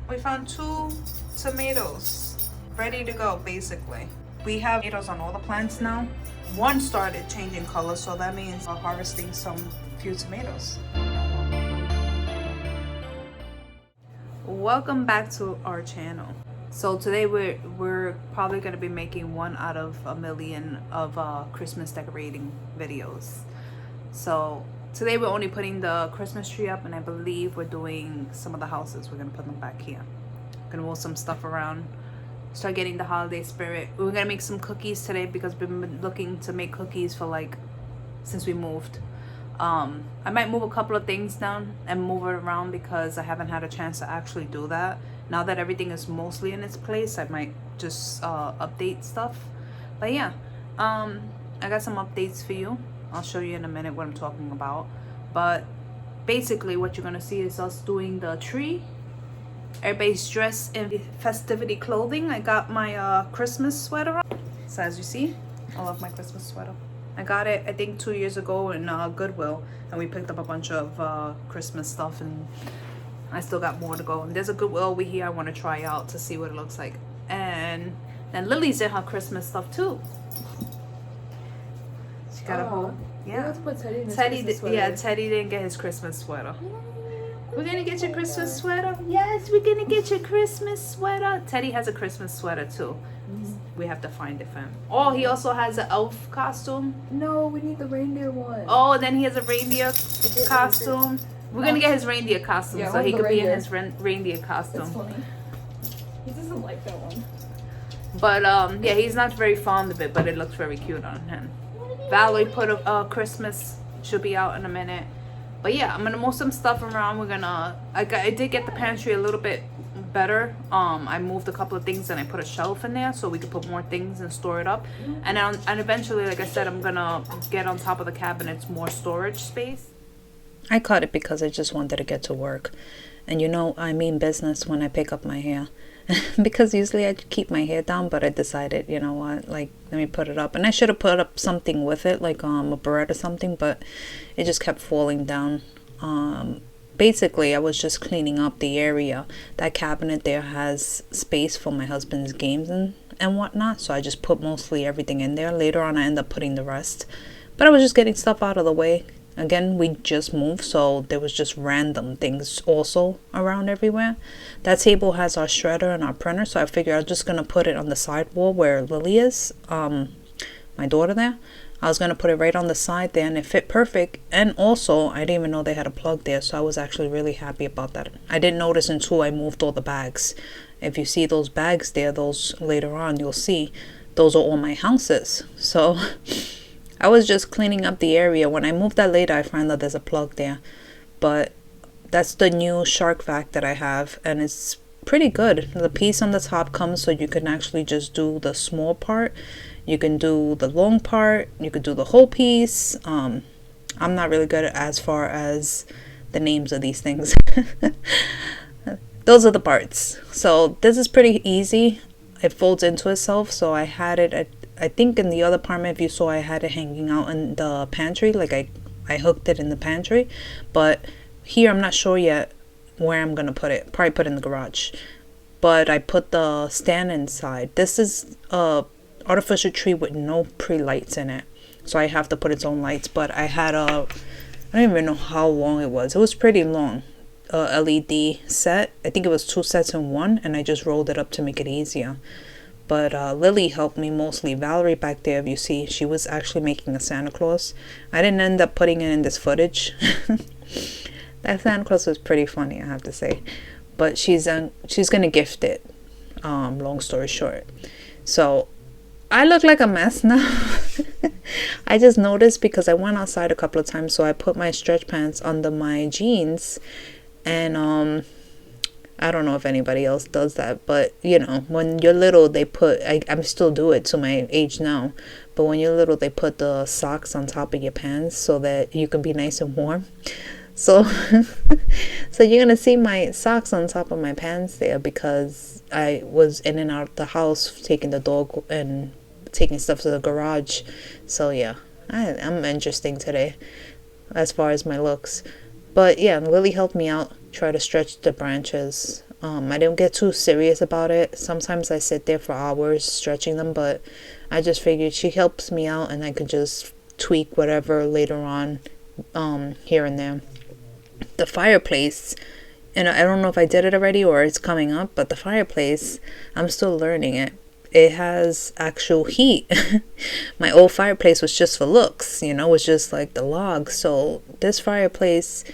We found 2 tomatoes ready to go, basically. We have tomatoes on all the plants now. One started changing color, so that means we're harvesting some few tomatoes. Welcome back to our channel. So today we're probably gonna be making 1 out of a million of Christmas decorating videos. So today we're only putting the Christmas tree up, and I believe we're doing some of the houses. We're gonna put them back here. Gonna move some stuff around, start getting the holiday spirit. We're gonna make some cookies today because we've been looking to make cookies for since we moved. I might move a couple of things down and move it around because I haven't had a chance to actually do that. Now that everything is mostly in its place, I might just update stuff. But yeah, I got some updates for you. I'll show you in a minute what I'm talking about. But basically what you're gonna see is us doing the tree. Everybody's dressed in festivity clothing. I got my Christmas sweater on. So as you see, I love my Christmas sweater. I got it, I think 2 years ago in Goodwill, and we picked up a bunch of Christmas stuff, and I still got more to go. And there's a Goodwill over here I want to try out to see what it looks like. And then Lily's in her Christmas stuff too. She got a whole, yeah. Teddy didn't get his Christmas sweater. We're gonna get your Christmas sweater? Yes, we're gonna get your Christmas sweater. Teddy has a Christmas sweater too. We have to find it for him. Oh, he also has an elf costume. No, we need the reindeer one. Oh, then he has a reindeer costume. We're gonna get his reindeer costume so he could be in his reindeer costume. That's funny. He doesn't like that one. But yeah, he's not very fond of it, but it looks very cute on him. Valerie put a Christmas, should be out in a minute. But yeah, I'm gonna move some stuff around. I did get the pantry a little bit better. I moved a couple of things and I put a shelf in there so we could put more things and store it up. And eventually, like I said, I'm gonna get on top of the cabinets more storage space. I cut it because I just wanted to get to work. And you know, I mean business when I pick up my hair. Because usually I keep my hair down, but I decided, you know what, like, let me put it up. And I should have put up something with it, like a barrette or something, but it just kept falling down. Basically, I was just cleaning up the area. That cabinet there has space for my husband's games and whatnot, so I just put mostly everything in there. Later on, I end up putting the rest. But I was just getting stuff out of the way. Again, we just moved, so there was just random things also around everywhere. That table has our shredder and our printer, so I figured I was just going to put it on the sidewall where Lily is, my daughter there. I was going to put it right on the side there, and it fit perfect. And also, I didn't even know they had a plug there, so I was actually really happy about that. I didn't notice until I moved all the bags. If you see those bags there, those later on, you'll see those are all my houses. So I was just cleaning up the area. When I moved that later, I found that there's a plug there. But that's the new Shark Vac that I have, and it's pretty good. The piece on the top comes so you can actually just do the small part. You can do the long part. You could do the whole piece. I'm not really good at as far as the names of these things. Those are the parts. So this is pretty easy. It folds into itself. So I had it at, I think in the other apartment, if you saw, I had it hanging out in the pantry. Like I hooked it in the pantry. But here I'm not sure yet where I'm going to put it. Probably put it in the garage. But I put the stand inside. This is a artificial tree with no pre-lights in it. So I have to put its own lights. But I had I don't even know how long it was. It was pretty long. LED set. I think it was 2 sets in one. And I just rolled it up to make it easier. But Lily helped me mostly. Valerie back there, if you see, she was actually making a Santa Claus. I didn't end up putting it in this footage. That Santa Claus was pretty funny, I have to say. But she's gonna gift it. Long story short. So I look like a mess now. I just noticed because I went outside a couple of times, so I put my stretch pants under my jeans, and I don't know if anybody else does that, but you know, when you're little, they put, I'm still do it to my age now, but when you're little, they put the socks on top of your pants so that you can be nice and warm. So, so you're gonna see my socks on top of my pants there because I was in and out of the house taking the dog and taking stuff to the garage. So yeah, I'm interesting today as far as my looks. But yeah, Lily helped me out, try to stretch the branches. I didn't get too serious about it. Sometimes I sit there for hours stretching them, but I just figured she helps me out and I could just tweak whatever later on, here and there. The fireplace, and I don't know if I did it already or it's coming up, but the fireplace, I'm still learning it. It has actual heat. My old fireplace was just for looks, was just like the log. So this fireplace,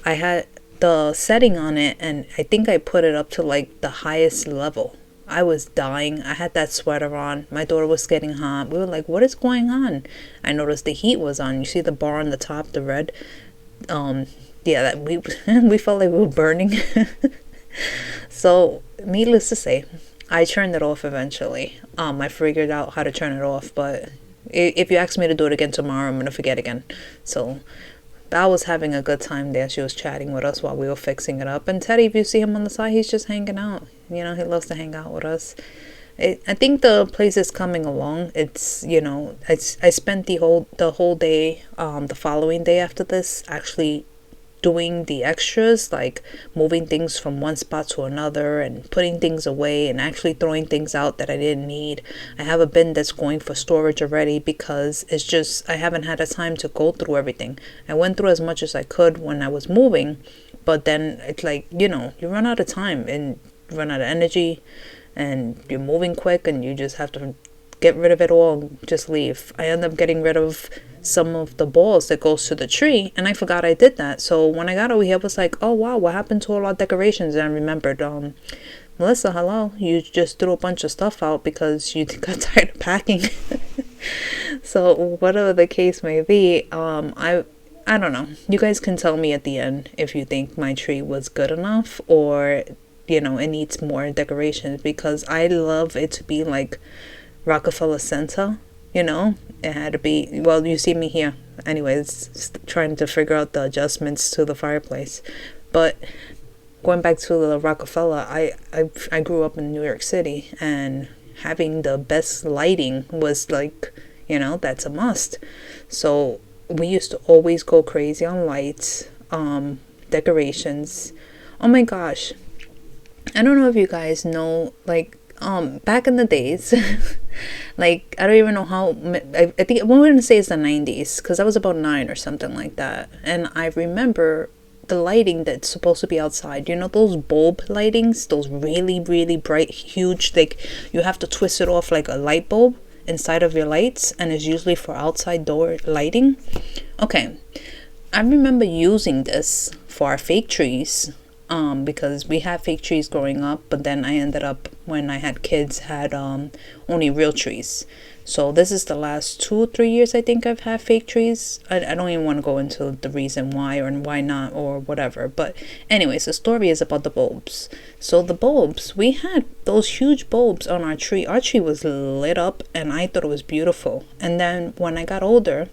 I had the setting on it, and I think I put it up to like the highest level. I was dying. I had that sweater on. My daughter was getting hot. We were like, what is going on? I noticed the heat was on. You see the bar on the top, the red? Yeah, that we felt like we were burning. So, needless to say, I turned it off eventually. I figured out how to turn it off, but if you ask me to do it again tomorrow, I'm gonna forget again. So, Val was having a good time there. She was chatting with us while we were fixing it up. And Teddy, if you see him on the side, he's just hanging out. He loves to hang out with us. I think the place is coming along. It's, I spent the whole day, the following day after this, actually doing the extras, like moving things from one spot to another and putting things away and actually throwing things out that I didn't need. I have a bin that's going for storage already because it's just I haven't had the time to go through everything. I went through as much as I could when I was moving, but then it's like, you run out of time and run out of energy and you're moving quick and you just have to get rid of it all and just leave. I end up getting rid of some of the balls that goes to the tree, and I forgot I did that. So when I got over here, I was like, oh wow, what happened to all our decorations? And I remembered, Melissa, hello, you just threw a bunch of stuff out because you got tired of packing. So whatever the case may be, I don't know. You guys can tell me at the end if you think my tree was good enough or it needs more decorations, because I love it to be like Rockefeller Center. It had to be, well, you see me here anyways, trying to figure out the adjustments to the fireplace. But going back to the Rockefeller, I grew up in New York City, and having the best lighting was like, that's a must. So we used to always go crazy on lights, decorations. Oh my gosh, I don't know if you guys know, like, back in the days, like, I don't even know how, I think, I'm going to say it's the 90s, because I was about 9 or something like that, and I remember the lighting that's supposed to be outside, those bulb lightings, those really, really bright, huge, like, you have to twist it off like a light bulb inside of your lights, and it's usually for outside door lighting. Okay, I remember using this for our fake trees, because we had fake trees growing up, but then I ended up, when I had kids, had only real trees. So this is the last 2 or 3 years I think I've had fake trees. I don't even want to go into the reason why or why not or whatever. But anyways, the story is about the bulbs. So the bulbs, we had those huge bulbs on our tree. Our tree was lit up and I thought it was beautiful. And then when I got older,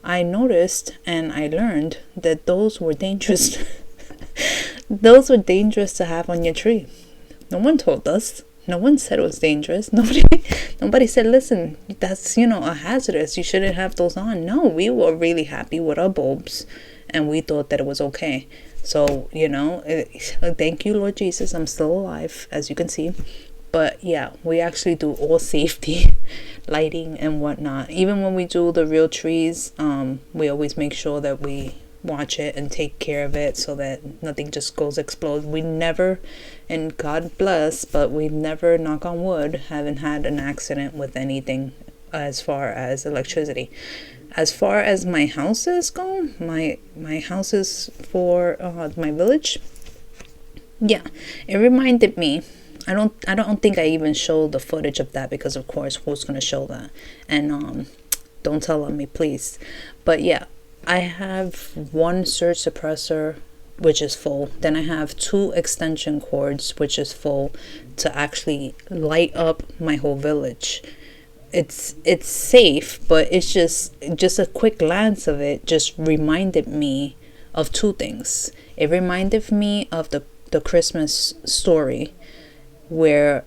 I noticed and I learned that those were dangerous. Those were dangerous to have on your tree. No one told us. No one said it was dangerous. Nobody said, listen, that's, a hazardous. You shouldn't have those on. No, we were really happy with our bulbs and we thought that it was okay. So, thank you, Lord Jesus. I'm still alive, as you can see. But yeah, we actually do all safety lighting and whatnot. Even when we do the real trees, we always make sure that we watch it and take care of it so that nothing just goes explode. We never, and God bless, but we've never, knock on wood, haven't had an accident with anything as far as electricity. As far as my houses go, my houses for my village, yeah, it reminded me. I don't think I even showed the footage of that because of course who's gonna show that, and don't tell on me please. But yeah, I have one surge suppressor which is full. Then I have 2 extension cords which is full to actually light up my whole village. It's safe, but it's just a quick glance of it just reminded me of 2 things. It reminded me of the Christmas story where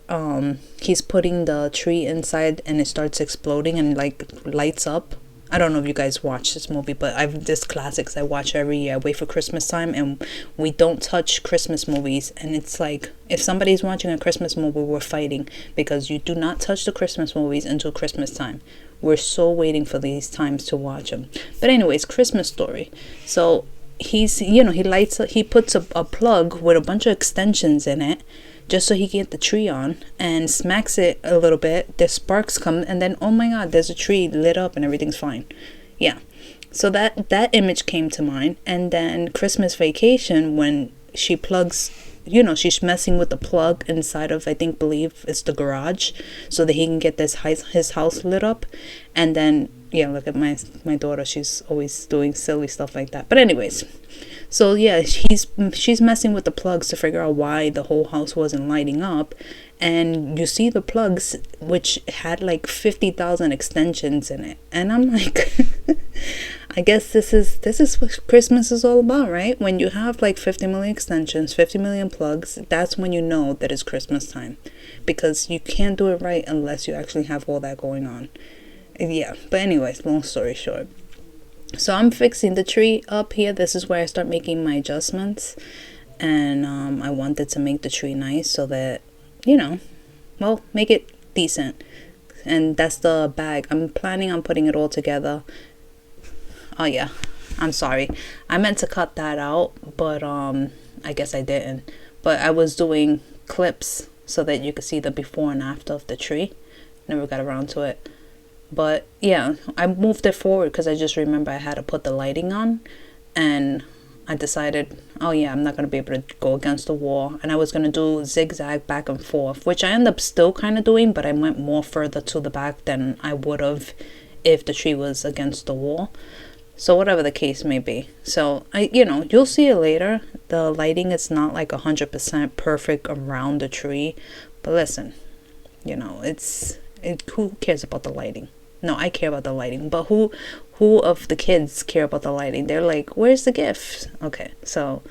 he's putting the tree inside and it starts exploding and like lights up. I don't know if you guys watch this movie, but I've this classics I watch every year. I wait for Christmas time, and we don't touch Christmas movies. And it's like if somebody's watching a Christmas movie, we're fighting because you do not touch the Christmas movies until Christmas time. We're so waiting for these times to watch them. But anyways, Christmas Story. So he's he puts a plug with a bunch of extensions in it just so he can get the tree on, and smacks it a little bit. The sparks come, and then oh my god, there's a tree lit up and everything's fine. Yeah, so that image came to mind. And then Christmas Vacation, when she plugs, she's messing with the plug inside of, believe it's the garage, so that he can get his house lit up. And then yeah, look at my daughter, she's always doing silly stuff like that. But anyways, so yeah, she's messing with the plugs to figure out why the whole house wasn't lighting up. And you see the plugs, which had like 50,000 extensions in it. And I'm like, I guess this is what Christmas is all about, right? When you have like 50 million extensions, 50 million plugs, that's when you know that it's Christmas time. Because you can't do it right unless you actually have all that going on. Yeah, but anyways, long story short. So I'm fixing the tree up here. This is where I start making my adjustments. And I wanted to make the tree nice so that, make it decent. And that's the bag. I'm planning on putting it all together. Oh yeah, I'm sorry. I meant to cut that out, but I guess I didn't. But I was doing clips so that you could see the before and after of the tree. Never got around to it. But yeah, I moved it forward because I just remember I had to put the lighting on, and I decided, oh yeah, I'm not going to be able to go against the wall. And I was going to do zigzag back and forth, which I end up still kind of doing, but I went more further to the back than I would have if the tree was against the wall. So whatever the case may be. So you'll see it later. The lighting is not like 100% perfect around the tree, but listen, who cares about the lighting? No, I care about the lighting, but who of the kids care about the lighting? They're like, where's the gift? Okay, so,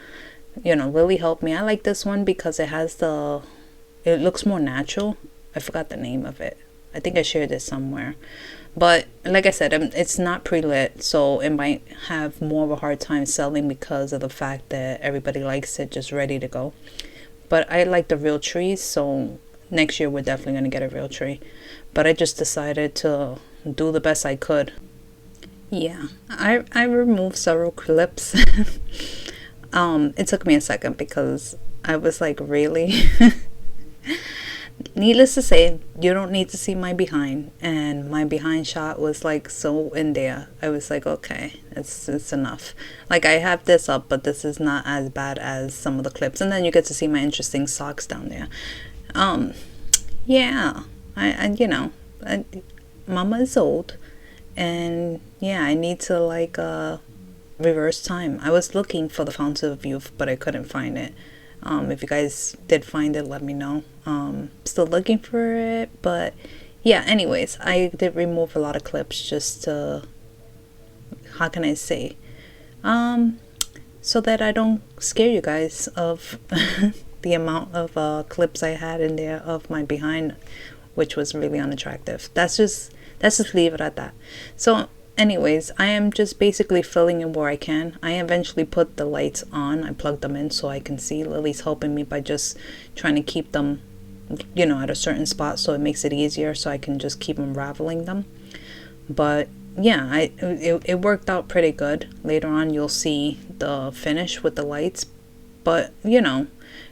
Lily helped me. I like this one because it looks more natural. I forgot the name of it. I think I shared it somewhere. But like I said, it's not pre-lit, so it might have more of a hard time selling because of the fact that everybody likes it just ready to go. But I like the real trees, so next year we're definitely going to get a real tree. But I just decided to do the best I could. Yeah, I removed several clips. It took me a second because I was like, really? Needless to say, you don't need to see my behind. And my behind shot was like so in there. I was like, okay, it's enough. Like I have this up, but this is not as bad as some of the clips. And then you get to see my interesting socks down there. Yeah, Mama is old, and yeah, I need to reverse time. I was looking for the Fountain of Youth, but I couldn't find it. If you guys did find it, let me know. Still looking for it, but yeah, anyways, I did remove a lot of clips just to, how can I say, so that I don't scare you guys of the amount of clips I had in there of my behind, which was really unattractive. Let's just leave it at that. So anyways, I am just basically filling in where I can. I eventually put the lights on. I plugged them in so I can see. Lily's helping me by just trying to keep them, at a certain spot so it makes it easier so I can just keep unraveling them. But yeah, it worked out pretty good. Later on you'll see the finish with the lights. But,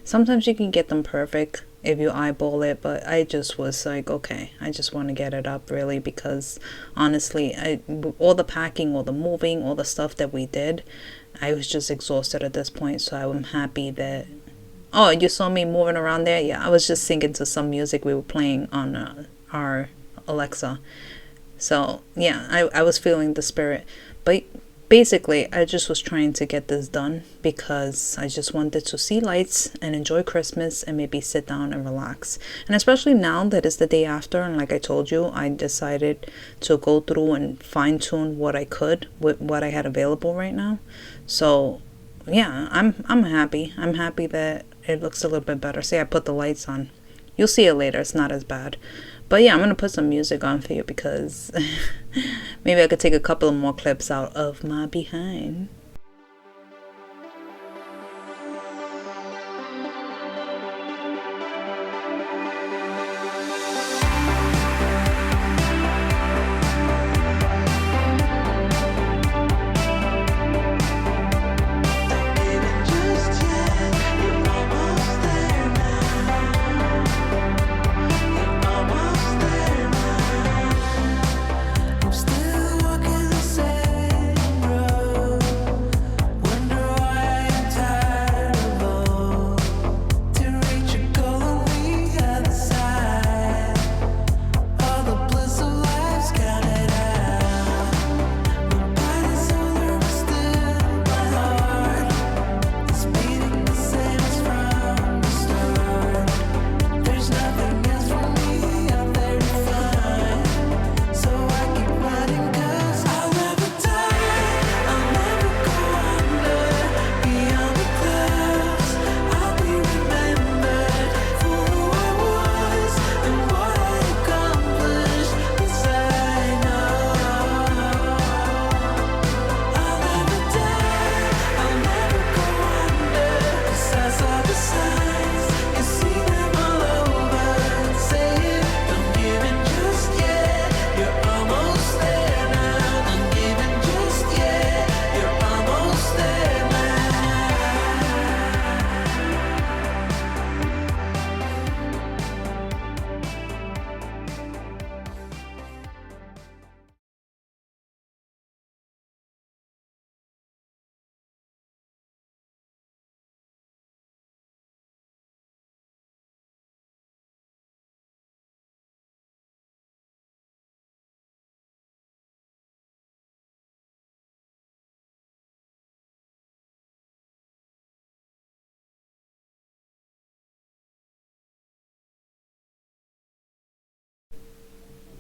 sometimes you can get them perfect if you eyeball it, but I just was like, okay, I just want to get it up really because honestly, all the packing, all the moving, all the stuff that we did, I was just exhausted at this point. So I'm happy that, oh, you saw me moving around there? Yeah, I was just singing to some music we were playing on our Alexa. So yeah, I was feeling the spirit. But basically, I just was trying to get this done because I just wanted to see lights and enjoy Christmas and maybe sit down and relax. And especially now that it's the day after, and like I told you, I decided to go through and fine tune what I could with what I had available right now. So yeah, I'm happy. I'm happy that it looks a little bit better. See, I put the lights on. You'll see it later. It's not as bad. But yeah, I'm gonna put some music on for you because maybe I could take a couple of more clips out of my behind.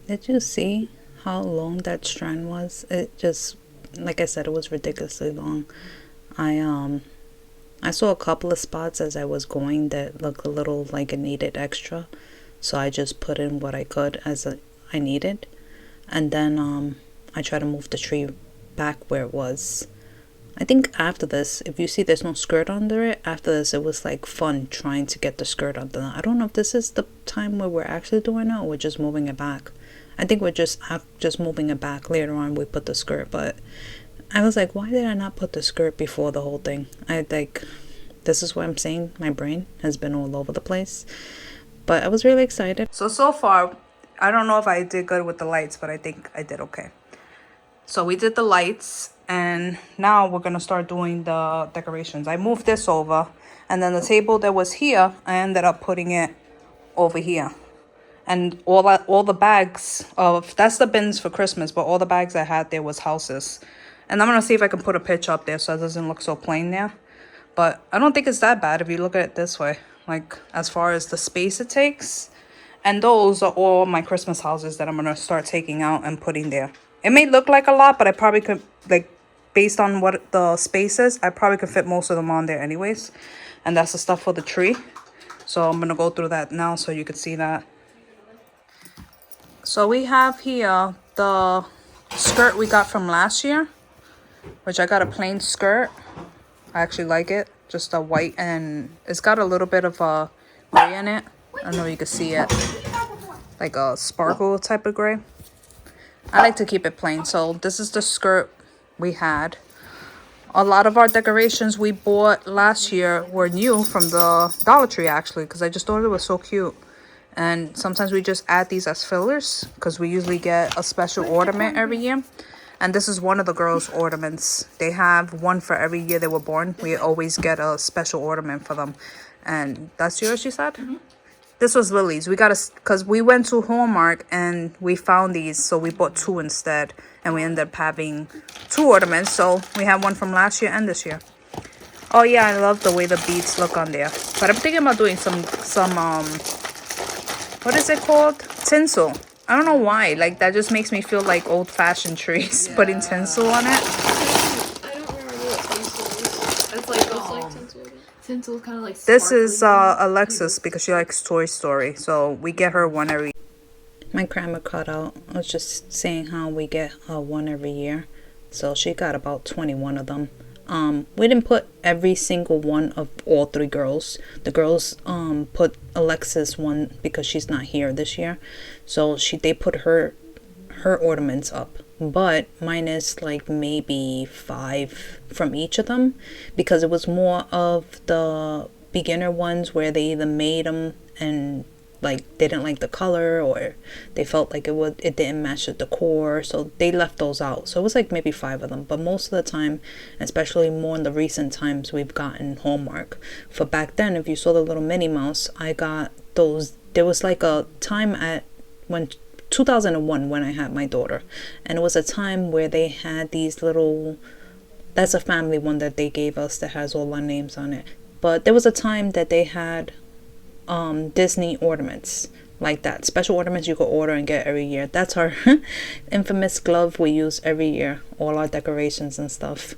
Did you see how long that strand was? It just, like I said, it was ridiculously long. I saw a couple of spots as I was going that looked a little like it needed extra, so I just put in what I could I needed, and then I try to move the tree back where it was. I think after this, if you see there's no skirt under it, after this it was like fun trying to get the skirt under. I don't know if this is the time where we're actually doing it or we're just moving it back. I think we're just moving it back. Later on we put the skirt, but I was like, why did I not put the skirt before the whole thing? This is what I'm saying. My brain has been all over the place, but I was really excited. So far, I don't know if I did good with the lights, but I think I did okay. So we did the lights, and now we're gonna start doing the decorations. I moved this over, and then the table that was here, I ended up putting it over here. And all the bags of, that's the bins for Christmas, but all the bags I had there was houses. And I'm gonna see if I can put a picture up there so it doesn't look so plain there. But I don't think it's that bad if you look at it this way, like as far as the space it takes. And those are all my Christmas houses that I'm gonna start taking out and putting there. It may look like a lot, but I probably could, like, based on what the space is, I probably could fit most of them on there anyways. And that's the stuff for the tree. So I'm gonna go through that now so you can see that. So we have here the skirt we got from last year, which I got a plain skirt. I actually like it, just a white, and it's got a little bit of a gray in it. I don't know if you can see it, like a sparkle type of gray. I like to keep it plain. So this is the skirt we had. A lot of our decorations we bought last year were new from the Dollar Tree, actually, because I just thought it was so cute. And sometimes we just add these as fillers because we usually get a special ornament every year. And this is one of the girls' ornaments. They have one for every year they were born. We always get a special ornament for them. And that's yours, you said? Mm-hmm. This was Lily's. We got because we went to Hallmark and we found these, so we bought two instead. And we ended up having two ornaments. So we have one from last year and this year. Oh yeah, I love the way the beads look on there. But I'm thinking about doing some what is it called? Tinsel. I don't know why. Like, that just makes me feel like old-fashioned trees, yeah. Putting tinsel on it. I don't remember what tinsel is. It's like, tinsel. Tinsel kind of like this is Alexis because she likes Toy Story. So we get her one every. my grandma cut out. I was just saying how we get one every year. So she got about 21 of them. We didn't put every single one of all 3 girls. The girls put Alexis one because she's not here this year. So they put her ornaments up. But mine is like maybe 5 from each of them, because it was more of the beginner ones where they either made them and like they didn't like the color, or they felt like it didn't match the decor, so they left those out. So it was like maybe 5 of them. But most of the time, especially more in the recent times, we've gotten Hallmark. For back then, if you saw the little Minnie Mouse, I got those. There was like a time at when 2001 when I had my daughter, and it was a time where they had these little, that's a family one that they gave us that has all our names on it. But there was a time that they had Disney ornaments like that, special ornaments you could order and get every year. That's our infamous glove we use every year, all our decorations and stuff.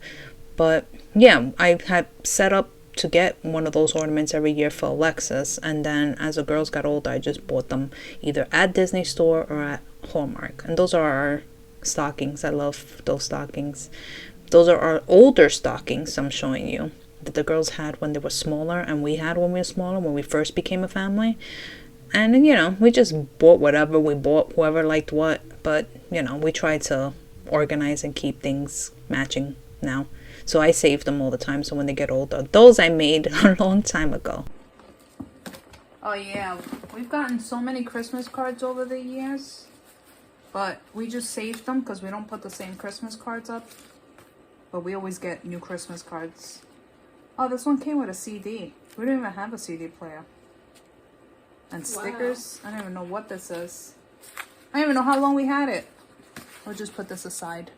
But yeah, I had set up to get one of those ornaments every year for Alexis, and then as the girls got older, I just bought them either at Disney store or at Hallmark. And those are our stockings. I love those stockings. Those are our older stockings I'm showing you, that the girls had when they were smaller and we had when we were smaller, when we first became a family. And you know, we just bought whatever we bought, whoever liked what. But you know, we try to organize and keep things matching now. So I save them all the time, so when they get older. Those I made a long time ago. Oh yeah, we've gotten so many Christmas cards over the years, but we just saved them because we don't put the same Christmas cards up. But we always get new Christmas cards. Oh, this one came with a CD. We don't even have a CD player. And stickers. Wow. I don't even know what this is. I don't even know how long we had it. We'll just put this aside.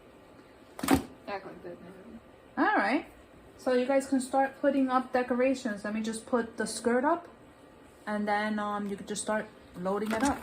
Alright. So you guys can start putting up decorations. Let me just put the skirt up. And then you can just start loading it up.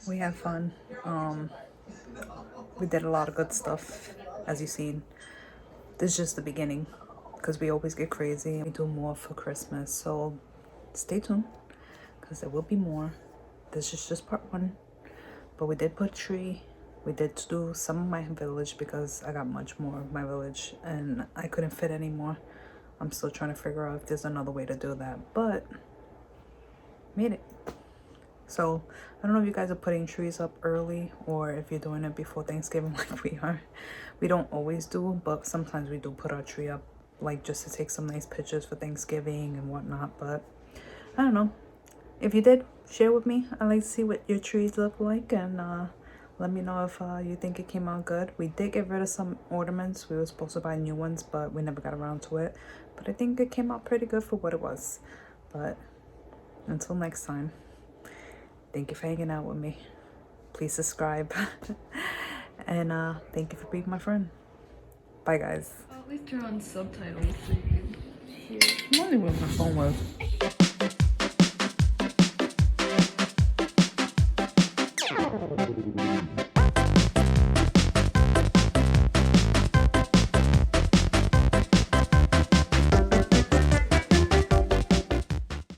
We had fun. We did a lot of good stuff, as you've seen. This is just the beginning, because we always get crazy. We do more for Christmas, so stay tuned, because there will be more. This is just part 1, but we did put a tree. We did do some of my village, because I got much more of my village, and I couldn't fit anymore. I'm still trying to figure out if there's another way to do that, but made it. So I don't know if you guys are putting trees up early or if you're doing it before Thanksgiving like we are. We don't always do, but sometimes we do put our tree up, like just to take some nice pictures for Thanksgiving and whatnot. But I don't know. If you did, share with me. I like to see what your trees look like, and let me know if you think it came out good. We did get rid of some ornaments. We were supposed to buy new ones, but we never got around to it. But I think it came out pretty good for what it was. But until next time, thank you for hanging out with me. Please subscribe. And thank you for being my friend. Bye, guys. I'll at least turn on subtitles so you can hear. I'm wondering where my phone was.